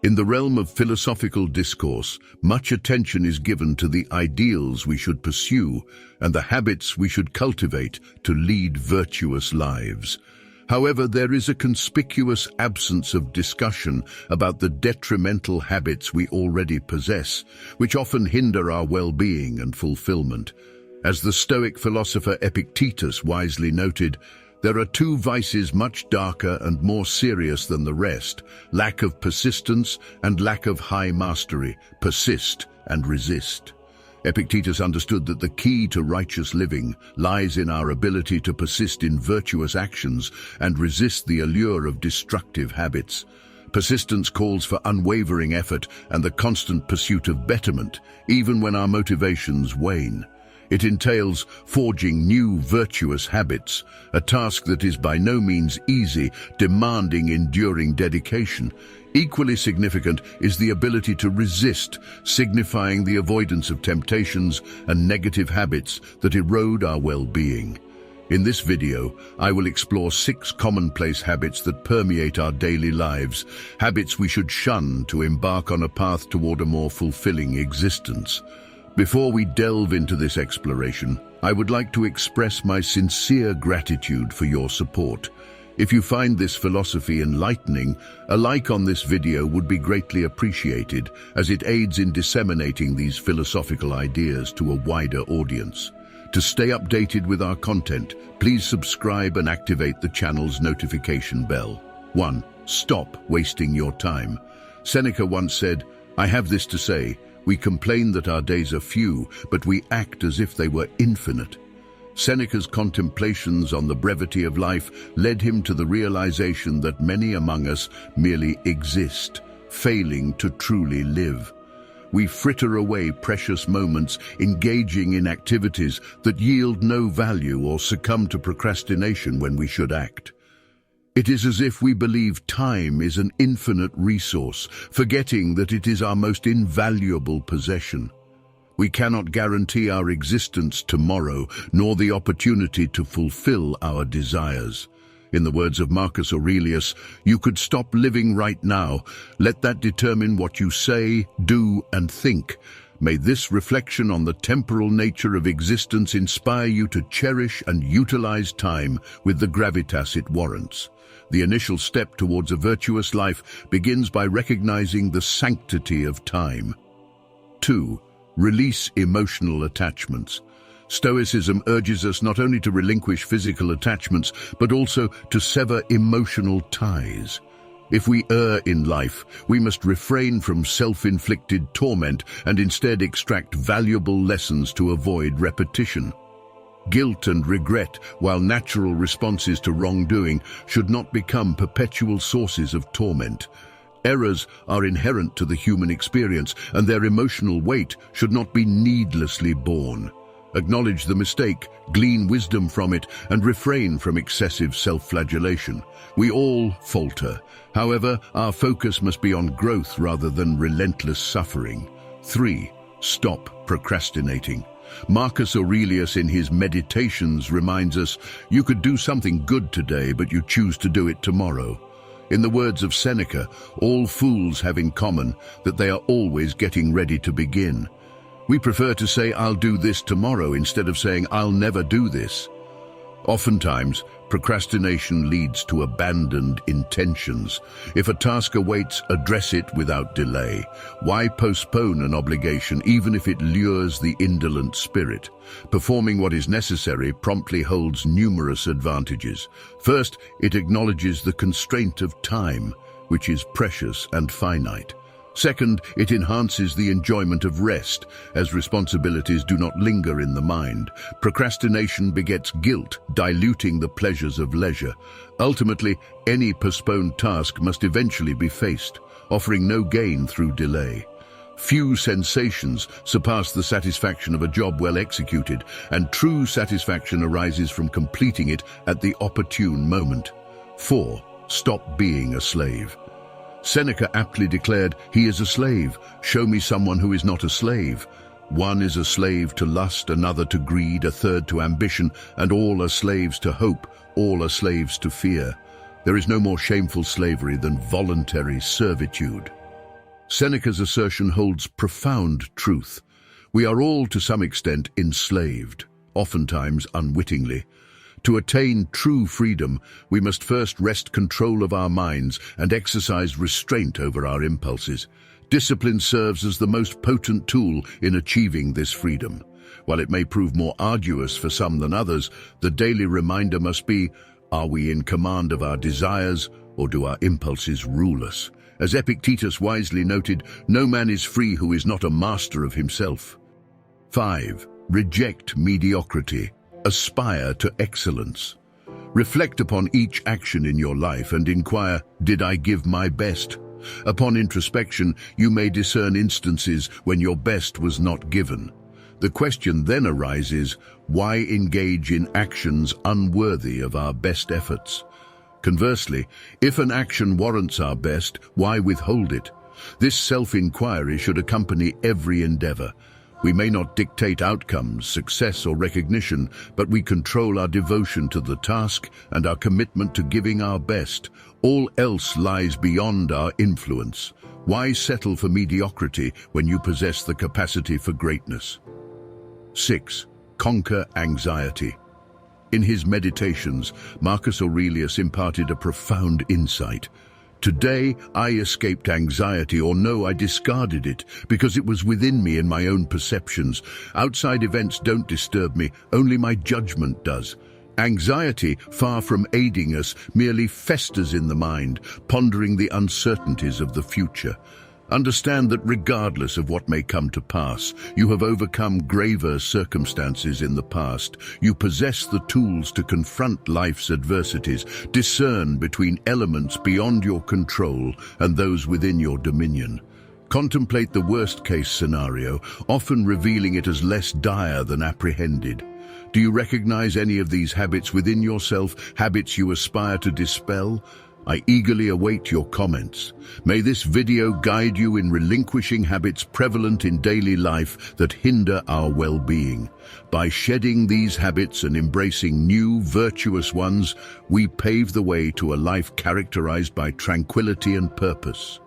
In the realm of philosophical discourse, much attention is given to the ideals we should pursue and the habits we should cultivate to lead virtuous lives. However, there is a conspicuous absence of discussion about the detrimental habits we already possess, which often hinder our well-being and fulfillment. As the Stoic philosopher Epictetus wisely noted, there are two vices much darker and more serious than the rest: lack of persistence and lack of high mastery. Persist and resist. Epictetus understood that the key to righteous living lies in our ability to persist in virtuous actions and resist the allure of destructive habits. Persistence calls for unwavering effort and the constant pursuit of betterment, even when our motivations wane. It entails forging new virtuous habits, a task that is by no means easy, demanding enduring dedication. Equally significant is the ability to resist, signifying the avoidance of temptations and negative habits that erode our well-being. In this video, I will explore 6 commonplace habits that permeate our daily lives, habits we should shun to embark on a path toward a more fulfilling existence. Before we delve into this exploration, I would like to express my sincere gratitude for your support. If you find this philosophy enlightening, a like on this video would be greatly appreciated, as it aids in disseminating these philosophical ideas to a wider audience. To stay updated with our content, please subscribe and activate the channel's notification bell. 1. Stop wasting your time. Seneca once said, "I have this to say, we complain that our days are few, but we act as if they were infinite." Seneca's contemplations on the brevity of life led him to the realization that many among us merely exist, failing to truly live. We fritter away precious moments engaging in activities that yield no value or succumb to procrastination when we should act. It is as if we believe time is an infinite resource, forgetting that it is our most invaluable possession. We cannot guarantee our existence tomorrow, nor the opportunity to fulfill our desires. In the words of Marcus Aurelius, "You could stop living right now. Let that determine what you say, do, and think." May this reflection on the temporal nature of existence inspire you to cherish and utilize time with the gravitas it warrants. The initial step towards a virtuous life begins by recognizing the sanctity of time. 2. Release emotional attachments. Stoicism urges us not only to relinquish physical attachments, but also to sever emotional ties. If we err in life, we must refrain from self-inflicted torment and instead extract valuable lessons to avoid repetition. Guilt and regret, while natural responses to wrongdoing, should not become perpetual sources of torment. Errors are inherent to the human experience, and their emotional weight should not be needlessly borne. Acknowledge the mistake, glean wisdom from it, and refrain from excessive self-flagellation. We all falter. However, our focus must be on growth rather than relentless suffering. 3. Stop procrastinating. Marcus Aurelius in his Meditations reminds us, "You could do something good today, but you choose to do it tomorrow." In the words of Seneca, all fools have in common that they are always getting ready to begin. We prefer to say, "I'll do this tomorrow," instead of saying, "I'll never do this." Oftentimes, procrastination leads to abandoned intentions. If a task awaits, address it without delay. Why postpone an obligation even if it lures the indolent spirit? Performing what is necessary promptly holds numerous advantages. First, it acknowledges the constraint of time, which is precious and finite. Second, it enhances the enjoyment of rest, as responsibilities do not linger in the mind. Procrastination begets guilt, diluting the pleasures of leisure. Ultimately, any postponed task must eventually be faced, offering no gain through delay. Few sensations surpass the satisfaction of a job well executed, and true satisfaction arises from completing it at the opportune moment. 4. Stop being a slave. Seneca aptly declared, "He is a slave. Show me someone who is not a slave." One is a slave to lust, another to greed, a third to ambition, and all are slaves to hope, all are slaves to fear. There is no more shameful slavery than voluntary servitude. Seneca's assertion holds profound truth. We are all to some extent enslaved, oftentimes unwittingly. To attain true freedom, we must first wrest control of our minds and exercise restraint over our impulses. Discipline serves as the most potent tool in achieving this freedom. While it may prove more arduous for some than others, the daily reminder must be, are we in command of our desires, or do our impulses rule us? As Epictetus wisely noted, no man is free who is not a master of himself. 5. Reject mediocrity. Aspire to excellence. Reflect upon each action in your life and inquire, did I give my best? Upon introspection, you may discern instances when your best was not given. The question then arises, why engage in actions unworthy of our best efforts? Conversely, if an action warrants our best, why withhold it? This self-inquiry should accompany every endeavor. We may not dictate outcomes, success, or recognition, but we control our devotion to the task and our commitment to giving our best. All else lies beyond our influence. Why settle for mediocrity when you possess the capacity for greatness? 6. Conquer anxiety. In his Meditations, Marcus Aurelius imparted a profound insight. Today, I escaped anxiety, or no, I discarded it, because it was within me in my own perceptions. Outside events don't disturb me, only my judgment does. Anxiety, far from aiding us, merely festers in the mind, pondering the uncertainties of the future. Understand that regardless of what may come to pass, you have overcome graver circumstances in the past. You possess the tools to confront life's adversities, discern between elements beyond your control and those within your dominion. Contemplate the worst-case scenario, often revealing it as less dire than apprehended. Do you recognize any of these habits within yourself, habits you aspire to dispel? I eagerly await your comments. May this video guide you in relinquishing habits prevalent in daily life that hinder our well-being. By shedding these habits and embracing new, virtuous ones, we pave the way to a life characterized by tranquility and purpose.